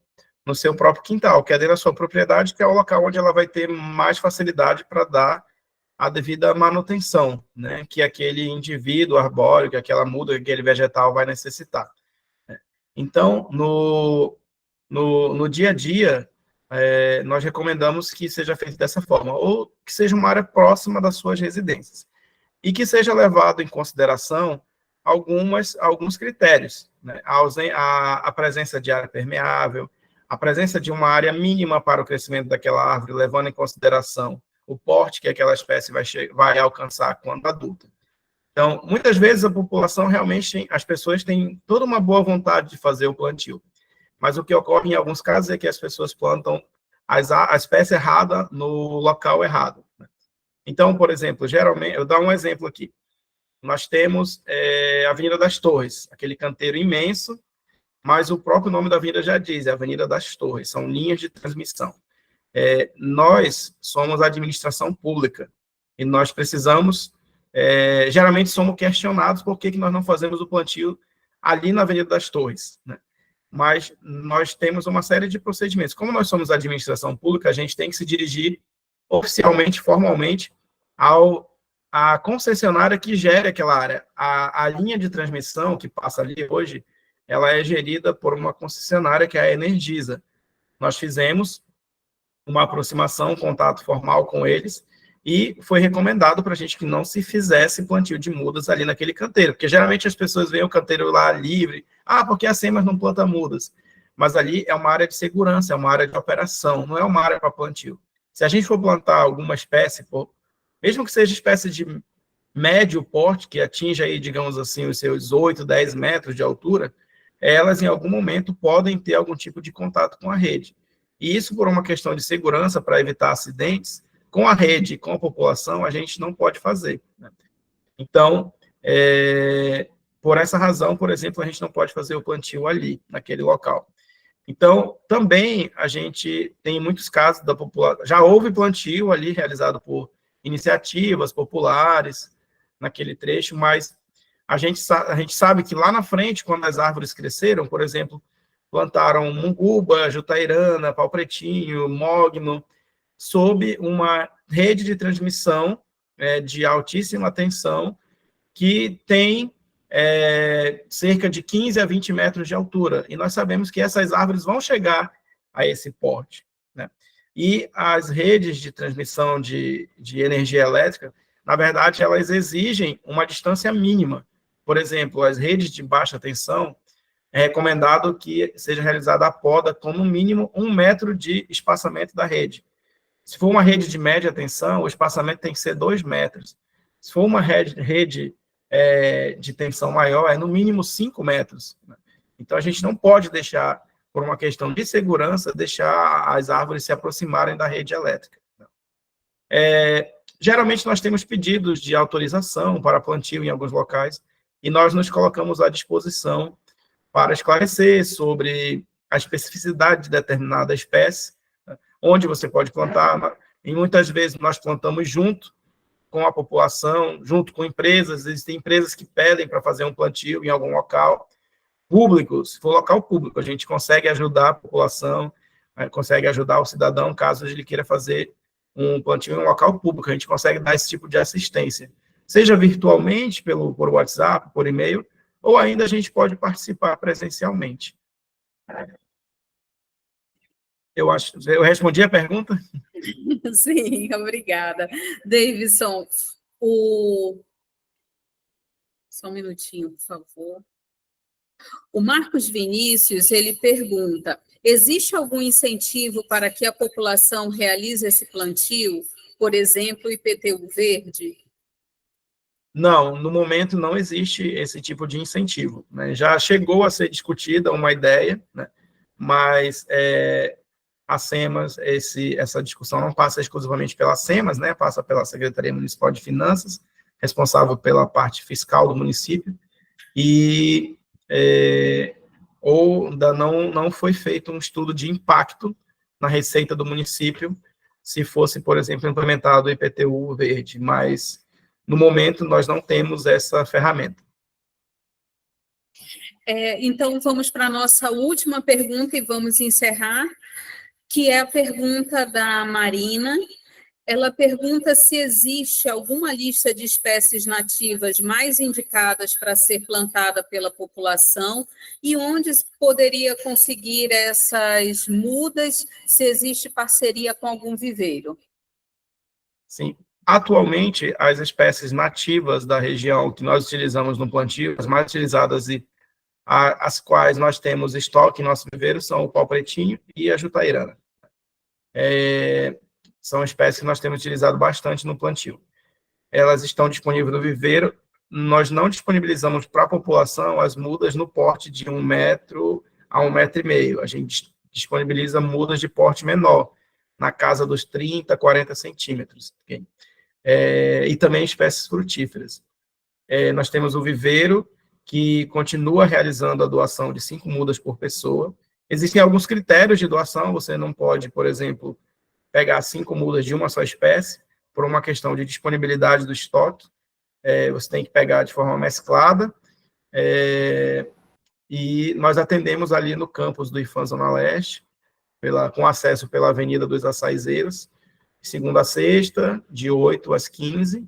no seu próprio quintal, que é dentro da sua propriedade, que é o local onde ela vai ter mais facilidade para dar a devida manutenção, né, que aquele indivíduo arbóreo, que aquela muda, que aquele vegetal vai necessitar. Então, no dia a dia, nós recomendamos que seja feito dessa forma, ou que seja uma área próxima das suas residências, e que seja levado em consideração alguns critérios, né? A presença de área permeável, a presença de uma área mínima para o crescimento daquela árvore, levando em consideração o porte que aquela espécie vai alcançar quando adulta. Então, muitas vezes a população realmente, as pessoas têm toda uma boa vontade de fazer o plantio, mas o que ocorre em alguns casos é que as pessoas plantam a espécie errada no local errado. Então, por exemplo, geralmente, eu dou um exemplo aqui. Nós temos a Avenida das Torres, aquele canteiro imenso, mas o próprio nome da avenida já diz, é a Avenida das Torres, são linhas de transmissão. Nós somos a administração pública, e nós precisamos, geralmente somos questionados por que nós não fazemos o plantio ali na Avenida das Torres, né? Mas nós temos uma série de procedimentos. Como nós somos a administração pública, a gente tem que se dirigir oficialmente, formalmente, à concessionária que gere aquela área. A linha de transmissão que passa ali hoje, ela é gerida por uma concessionária que é a Energisa. Nós fizemos uma aproximação, um contato formal com eles, e foi recomendado para a gente que não se fizesse plantio de mudas ali naquele canteiro, porque geralmente as pessoas veem o canteiro lá livre, porque a SEMAS não planta mudas, mas ali é uma área de segurança, é uma área de operação, não é uma área para plantio. Se a gente for plantar alguma espécie, mesmo que seja espécie de médio porte, que atinja aí, digamos assim, os seus 8, 10 metros de altura, elas em algum momento podem ter algum tipo de contato com a rede. E isso por uma questão de segurança, para evitar acidentes, com a rede, com a população, a gente não pode fazer, né? Então, por essa razão, por exemplo, a gente não pode fazer o plantio ali, naquele local. Então, também a gente tem muitos casos da população, já houve plantio ali realizado por iniciativas populares naquele trecho, mas a gente sabe que lá na frente, quando as árvores cresceram, por exemplo, plantaram munguba, jutairana, pau-pretinho, mogno, sob uma rede de transmissão de altíssima tensão que tem cerca de 15 a 20 metros de altura. E nós sabemos que essas árvores vão chegar a esse porte, né? E as redes de transmissão de energia elétrica, na verdade, elas exigem uma distância mínima. Por exemplo, as redes de baixa tensão, é recomendado que seja realizada a poda com, no mínimo, 1 metro de espaçamento da rede. Se for uma rede de média tensão, o espaçamento tem que ser 2 metros. Se for uma rede de tensão maior, é no mínimo 5 metros. Então, a gente não pode deixar, por uma questão de segurança, deixar as árvores se aproximarem da rede elétrica. Geralmente, nós temos pedidos de autorização para plantio em alguns locais, e nós nos colocamos à disposição para esclarecer sobre a especificidade de determinada espécie, onde você pode plantar, e muitas vezes nós plantamos junto com a população, junto com empresas. Existem empresas que pedem para fazer um plantio em algum local público. Se for local público, a gente consegue ajudar a população, consegue ajudar o cidadão, caso ele queira fazer um plantio em um local público. A gente consegue dar esse tipo de assistência, seja virtualmente, por WhatsApp, por e-mail, ou ainda a gente pode participar presencialmente. Eu respondi a pergunta? Sim, obrigada. Davidson, só um minutinho, por favor. O Marcos Vinícius, ele pergunta, existe algum incentivo para que a população realize esse plantio? Por exemplo, o IPTU verde? Não, no momento não existe esse tipo de incentivo, né? Já chegou a ser discutida uma ideia, né? Mas a SEMAS, essa discussão não passa exclusivamente pela SEMAS, né? Passa pela Secretaria Municipal de Finanças, responsável pela parte fiscal do município, e ou ainda não foi feito um estudo de impacto na receita do município, se fosse, por exemplo, implementado o IPTU verde, mas no momento nós não temos essa ferramenta. Então, vamos para a nossa última pergunta e vamos encerrar, que é a pergunta da Marina. Ela pergunta se existe alguma lista de espécies nativas mais indicadas para ser plantada pela população e onde poderia conseguir essas mudas, se existe parceria com algum viveiro. Sim. Atualmente, as espécies nativas da região que nós utilizamos no plantio, as mais utilizadas e as quais nós temos estoque em nosso viveiro, são o pau-pretinho e a jutairana. São espécies que nós temos utilizado bastante no plantio. Elas estão disponíveis no viveiro. Nós não disponibilizamos para a população as mudas no porte de 1 metro a 1,5 metro. A gente disponibiliza mudas de porte menor, na casa dos 30, 40 centímetros. Okay? E também espécies frutíferas. Nós temos o viveiro, que continua realizando a doação de 5 mudas por pessoa. Existem alguns critérios de doação, você não pode, por exemplo, pegar 5 mudas de uma só espécie, por uma questão de disponibilidade do estoque, você tem que pegar de forma mesclada, e nós atendemos ali no campus do IFAM Zona Leste, com acesso pela Avenida dos Açaizeiros, de segunda a sexta, de 8 às 15,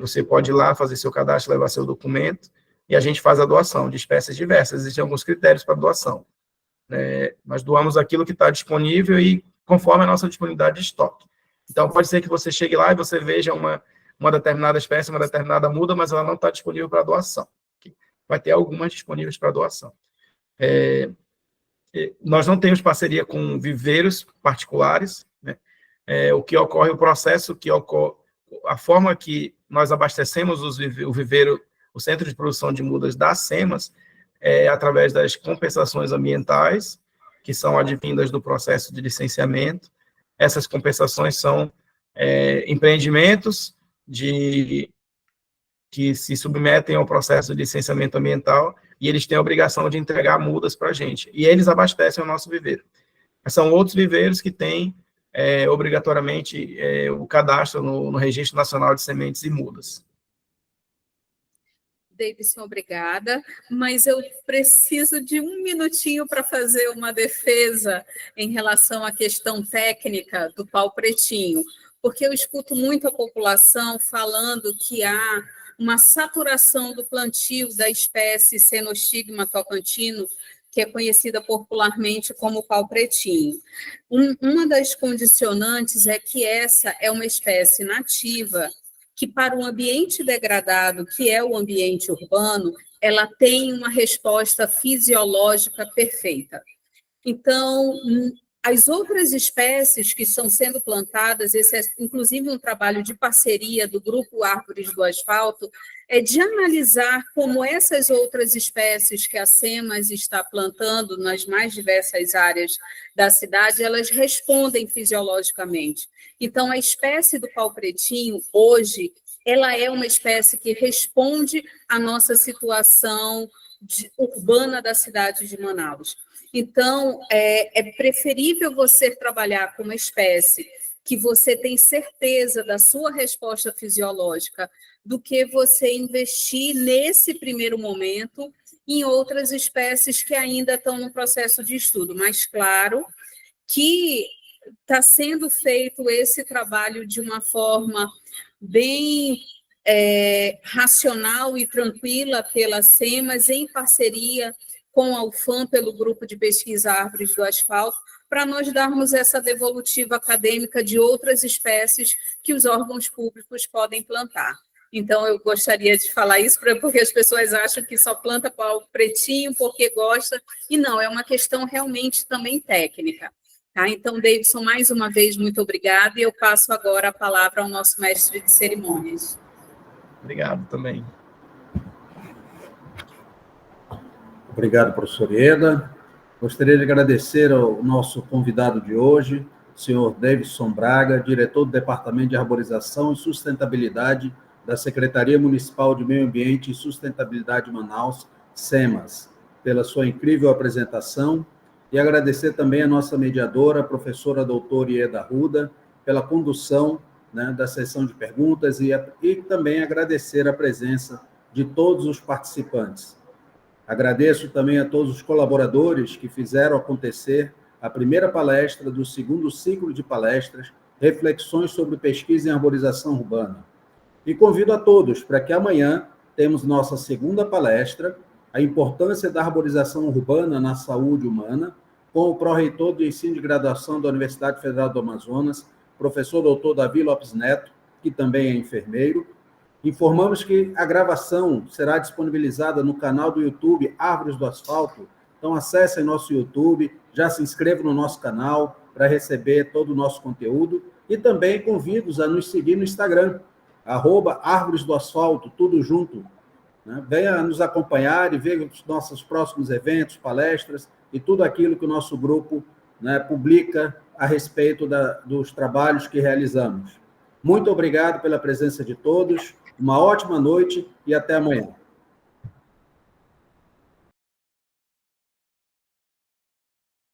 você pode ir lá fazer seu cadastro, levar seu documento, e a gente faz a doação de espécies diversas. Existem alguns critérios para doação. Nós doamos aquilo que está disponível e conforme a nossa disponibilidade de estoque. Então, pode ser que você chegue lá e você veja uma determinada espécie, uma determinada muda, mas ela não está disponível para doação. Vai ter algumas disponíveis para doação. Nós não temos parceria com viveiros particulares, né? O que ocorre, o processo que ocorre, a forma que nós abastecemos o viveiro, o centro de produção de mudas da SEMAS, através das compensações ambientais, que são advindas do processo de licenciamento. Essas compensações são empreendimentos que se submetem ao processo de licenciamento ambiental e eles têm a obrigação de entregar mudas para a gente. E eles abastecem o nosso viveiro. Mas são outros viveiros que têm, obrigatoriamente, o cadastro no Registro Nacional de Sementes e Mudas. Davidson, obrigada, mas eu preciso de um minutinho para fazer uma defesa em relação à questão técnica do pau pretinho, porque eu escuto muito a população falando que há uma saturação do plantio da espécie Cenostigma tocantino, que é conhecida popularmente como pau pretinho. Uma das condicionantes é que essa é uma espécie nativa que, para um ambiente degradado, que é o ambiente urbano, ela tem uma resposta fisiológica perfeita. Então, as outras espécies que estão sendo plantadas, esse é inclusive um trabalho de parceria do Grupo Árvores do Asfalto, é de analisar como essas outras espécies que a SEMAS está plantando nas mais diversas áreas da cidade, elas respondem fisiologicamente. Então, a espécie do pau pretinho, hoje, ela é uma espécie que responde à nossa situação urbana da cidade de Manaus. Então, é preferível você trabalhar com uma espécie que você tem certeza da sua resposta fisiológica do que você investir nesse primeiro momento em outras espécies que ainda estão no processo de estudo. Mas, claro, que está sendo feito esse trabalho de uma forma bem racional e tranquila pela SEMAS, em parceria com a UFAM, pelo Grupo de Pesquisa Árvores do Asfalto, para nós darmos essa devolutiva acadêmica de outras espécies que os órgãos públicos podem plantar. Então, eu gostaria de falar isso, porque as pessoas acham que só planta pau pretinho porque gosta, e não, é uma questão realmente também técnica. Tá? Então, Davidson, mais uma vez, muito obrigada, e eu passo agora a palavra ao nosso mestre de cerimônias. Obrigado também. Obrigado, professor Ieda. Gostaria de agradecer ao nosso convidado de hoje, o senhor Davidson Braga, diretor do Departamento de Arborização e Sustentabilidade da Secretaria Municipal de Meio Ambiente e Sustentabilidade de Manaus, SEMAS, pela sua incrível apresentação, e agradecer também a nossa mediadora, a professora doutora Ieda Arruda, pela condução, né, da sessão de perguntas, e também agradecer a presença de todos os participantes. Agradeço também a todos os colaboradores que fizeram acontecer a primeira palestra do segundo ciclo de palestras, Reflexões sobre Pesquisa em Arborização Urbana. E convido a todos para que amanhã temos nossa segunda palestra, A Importância da Arborização Urbana na Saúde Humana, com o pró-reitor de ensino de graduação da Universidade Federal do Amazonas, professor doutor Davi Lopes Neto, que também é enfermeiro. Informamos que a gravação será disponibilizada no canal do YouTube Árvores do Asfalto. Então, acessem nosso YouTube, já se inscrevam no nosso canal para receber todo o nosso conteúdo. E também convido-os a nos seguir no Instagram, @Árvores do Asfalto, tudo junto. Né? Venha nos acompanhar e ver os nossos próximos eventos, palestras e tudo aquilo que o nosso grupo, né, publica a respeito dos trabalhos que realizamos. Muito obrigado pela presença de todos. Uma ótima noite e até amanhã.